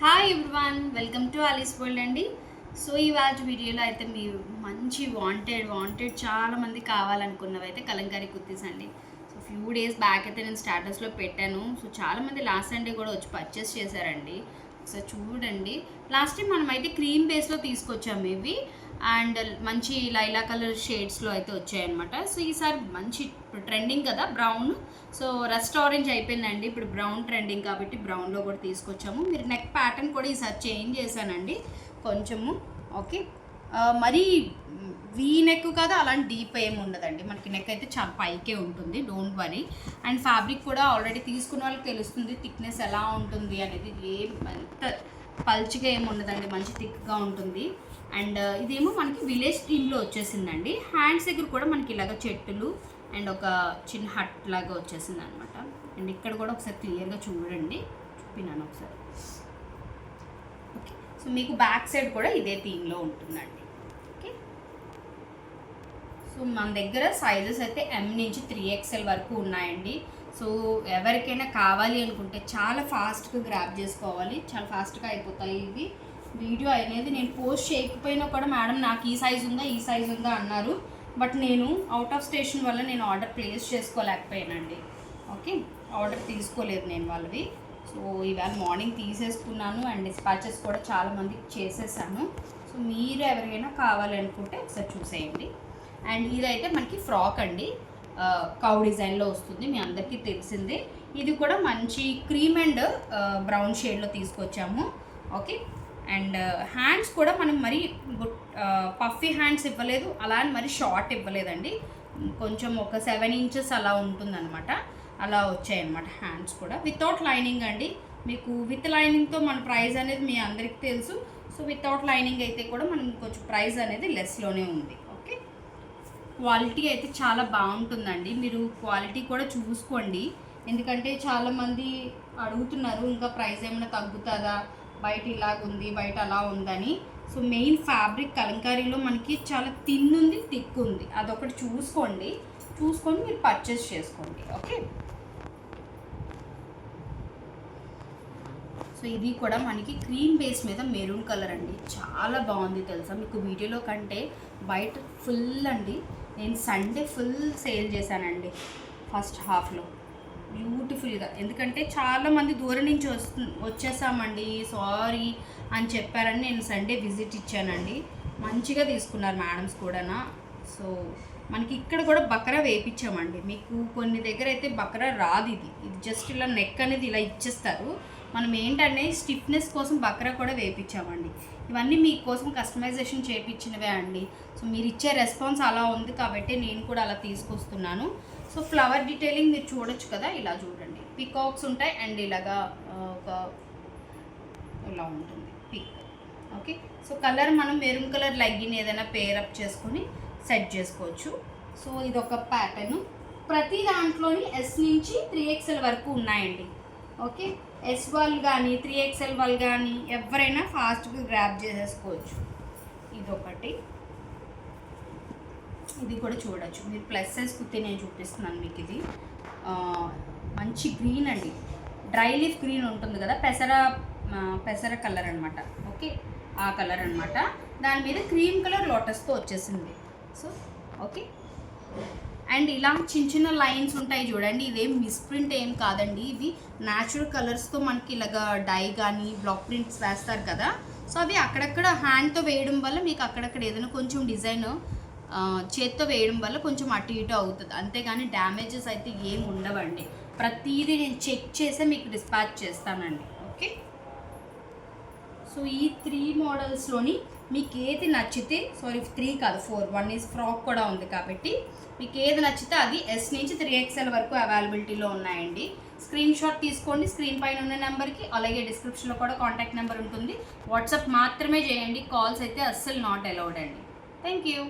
Hi everyone, welcome to Alice's world అండి. So ఇవాళ వీడియోలో అయితే మీరు మంచి వాంటెడ్ చాలామంది కావాలనుకున్నవి అయితే కలంకారీ కుర్తీస్ అండి. సో ఫ్యూ డేస్ బ్యాక్ అయితే నేను స్టాటస్లో పెట్టాను. సో చాలామంది లాస్ట్ సండే కూడా వచ్చి పర్చేస్ చేశారండి. సో చూడండి, లాస్ట్ టైం మనం అయితే క్రీమ్ బేస్లో తీసుకొచ్చాము ఇవి, అండ్ మంచి లైలా కలర్ షేడ్స్లో అయితే వచ్చాయన్నమాట. సో ఈసారి మంచి ట్రెండింగ్ కదా బ్రౌన్, సో రస్ట్ ఆరెంజ్ అయిపోయిందండి, ఇప్పుడు బ్రౌన్ ట్రెండింగ్ కాబట్టి బ్రౌన్లో కూడా తీసుకొచ్చాము. మీరు నెక్ ప్యాటర్న్ కూడా ఈసారి చేంజ్ చేశానండి కొంచెము. ఓకే, మరీ వీ నెక్ కదా, అలాంటి డీప్ ఏమి ఉండదండి, మనకి నెక్ అయితే చాలా పైకే ఉంటుంది, డోంట్ వరీ. అండ్ ఫ్యాబ్రిక్ కూడా ఆల్రెడీ తీసుకున్న వాళ్ళకి తెలుస్తుంది థిక్నెస్ ఎలా ఉంటుంది అనేది, ఎంత పల్చిగా ఏమి ఉండదండి, మంచి థిక్గా ఉంటుంది. అండ్ ఇదేమో మనకి విలేజ్ థీమ్లో వచ్చేసిందండి. హ్యాండ్స్ దగ్గర కూడా మనకి ఇలాగ చెట్టులు అండ్ ఒక చిన్న హట్ లాగా వచ్చేసింది అనమాట. అండ్ ఇక్కడ కూడా ఒకసారి క్లియర్గా చూడండి, చూపినాను ఒకసారి. ఓకే, సో మీకు బ్యాక్ సైడ్ కూడా ఇదే థీమ్లో ఉంటుందండి. ఓకే, సో మన దగ్గర సైజెస్ అయితే M నుంచి 3XL వరకు ఉన్నాయండి. సో ఎవరికైనా కావాలి అనుకుంటే చాలా ఫాస్ట్గా గ్రాప్ చేసుకోవాలి, చాలా ఫాస్ట్గా అయిపోతాయి ఇవి. వీడియో అనేది నేను పోస్ట్ చేయకపోయినా కూడా మేడం నాకు ఈ సైజు ఉందా అన్నారు, బట్ నేను అవుట్ ఆఫ్ స్టేషన్ వల్ల నేను ఆర్డర్ ప్లేస్ చేసుకోలేకపోయానండి. ఓకే, ఆర్డర్ తీసుకోలేదు నేను వాళ్ళవి. సో ఇవాళ మార్నింగ్ తీసేసుకున్నాను అండ్ డిస్పాచెస్ కూడా చాలామందికి చేసేసాను. సో మీరు ఎవరికైనా కావాలనుకుంటే ఒకసారి చూసేయండి. అండ్ ఇదైతే మనకి ఫ్రాక్ అండి, కౌ డిజైన్లో వస్తుంది, మీ అందరికీ తెలిసిందే. ఇది కూడా మంచి క్రీమ్ అండ్ బ్రౌన్ షేడ్లో తీసుకొచ్చాము. ఓకే, అండ్ హ్యాండ్స్ కూడా మనం మరి పఫీ హ్యాండ్స్ ఇవ్వలేదు, అలా అని మరి షార్ట్ ఇవ్వలేదండి, కొంచెం ఒక 7 ఇంచెస్ అలా ఉంటుందన్నమాట, అలా వచ్చాయన్నమాట. హ్యాండ్స్ కూడా వితౌట్ లైనింగ్ అండి. మీకు విత్ లైనింగ్తో మన ప్రైస్ అనేది మీ అందరికీ తెలుసు. సో వితౌట్ లైనింగ్ అయితే కూడా మనం కొంచెం ప్రైస్ అనేది లెస్లోనే ఉంది. ఓకే, క్వాలిటీ అయితే చాలా బాగుంటుందండి, మీరు క్వాలిటీ కూడా చూసుకోండి, ఎందుకంటే చాలామంది అడుగుతున్నారు ఇంకా ప్రైస్ ఏమైనా తగ్గుతుందా, బయట ఇలాగుంది బయట అలా ఉందని. సో మెయిన్ ఫ్యాబ్రిక్ కలంకారీలో మనకి చాలా థిన్ ఉంది, థిక్ ఉంది, అదొకటి చూసుకొని మీరు పర్చేస్ చేసుకోండి. ఓకే, సో ఇది కూడా మనకి క్రీమ్ బేస్ మీద మెరూన్ కలర్ అండి, చాలా బాగుంది తెలుసా మీకు, వీడియోలో కంటే బయట ఫుల్ అండి. నేను సండే ఫుల్ సేల్ చేశానండి ఫస్ట్ హాఫ్లో బ్యూటిఫుల్గా, ఎందుకంటే చాలామంది దూరం నుంచి వచ్చేసామండి సారీ అని చెప్పారని నేను సండే విజిట్ ఇచ్చానండి. మంచిగా తీసుకున్నారు మేడమ్స్ కూడా. సో మనకి ఇక్కడ కూడా బకరా వేయించామండి, మీకు కొన్ని దగ్గర అయితే బకరా రాదు, ఇది జస్ట్ ఇలా నెక్ అనేది ఇలా ఇచ్చేస్తారు, మనం ఏంటంటే స్టిఫ్నెస్ కోసం బకరా కూడా వేయించామండి. ఇవన్నీ మీకోసం కస్టమైజేషన్ చేయించినవే అండి. సో మీరు ఇచ్చే రెస్పాన్స్ అలా ఉంది కాబట్టి నేను కూడా అలా తీసుకొస్తున్నాను. సో ఫ్లవర్ డీటెయిలింగ్ మీరు చూడొచ్చు కదా, ఇలా చూడండి, పికాక్స్ ఉంటాయి అండ్ ఇలాగా ఒక ఇలా ఉంటుంది పిక్. ఓకే, సో కలర్ మనం మెరూన్ కలర్ లెగ్గిన్ ఏదైనా పేరప్ చేసుకొని సెట్ చేసుకోవచ్చు. సో ఇది ఒక ప్యాటర్న్, ప్రతి దాంట్లోని S నుంచి 3XL వరకు ఉన్నాయండి. ఓకే, S వాళ్ళు కానీ 3XL వాళ్ళు కానీ ఎవరైనా ఫాస్ట్గా గ్రాప్ చేసేసుకోవచ్చు. ఇదొకటి, ఇది కూడా చూడొచ్చు మీరు, ప్లస్ సైజ్ కుర్తీ నేను చూపిస్తున్నాను మీకు. ఇది మంచి గ్రీన్ అండి, డ్రై లీఫ్ గ్రీన్ ఉంటుంది కదా, పెసర కలర్ అనమాట. ఓకే, ఆ కలర్ అనమాట, దాని మీద క్రీమ్ కలర్ లోటస్తో వచ్చేసింది. సో ఓకే, అండ్ ఇలా చిన్న లైన్స్ ఉంటాయి చూడండి, ఇదేం మిస్ప్రింట్ ఏం కాదండి, ఇవి న్యాచురల్ కలర్స్తో మనకి ఇలాగా డై కానీ బ్లాక్ ప్రింట్స్ వేస్తారు కదా, సో అవి అక్కడక్కడ హ్యాండ్తో వేయడం వల్ల మీకు అక్కడక్కడ ఏదైనా కొంచెం డిజైన్ చేత్తో వేయడం వల్ల కొంచెం అటు ఇటు అవుతుంది, అంతేగాని డ్యామేజెస్ అయితే ఏం ఉండవండి. ప్రతిదీ నేను చెక్ చేసే మీకు డిస్పాచ్ చేస్తానండి. ఓకే, సో ఈ 3 మోడల్స్లోని మీకు ఏది నచ్చితే, సారీ 3 కాదు 4, 1 ఈజ్ ఫ్రాక్ కూడా ఉంది కాబట్టి మీకు ఏది నచ్చితే అది S నుంచి 3XL వరకు అవైలబిలిటీలో ఉన్నాయండి. స్క్రీన్ షాట్ తీసుకోండి, స్క్రీన్ పైన ఉన్న నెంబర్కి, అలాగే డిస్క్రిప్షన్లో కూడా కాంటాక్ట్ నెంబర్ ఉంటుంది, వాట్సాప్ మాత్రమే చేయండి, కాల్స్ అయితే అస్సలు నాట్ అలౌడ్ అండి. Thank you.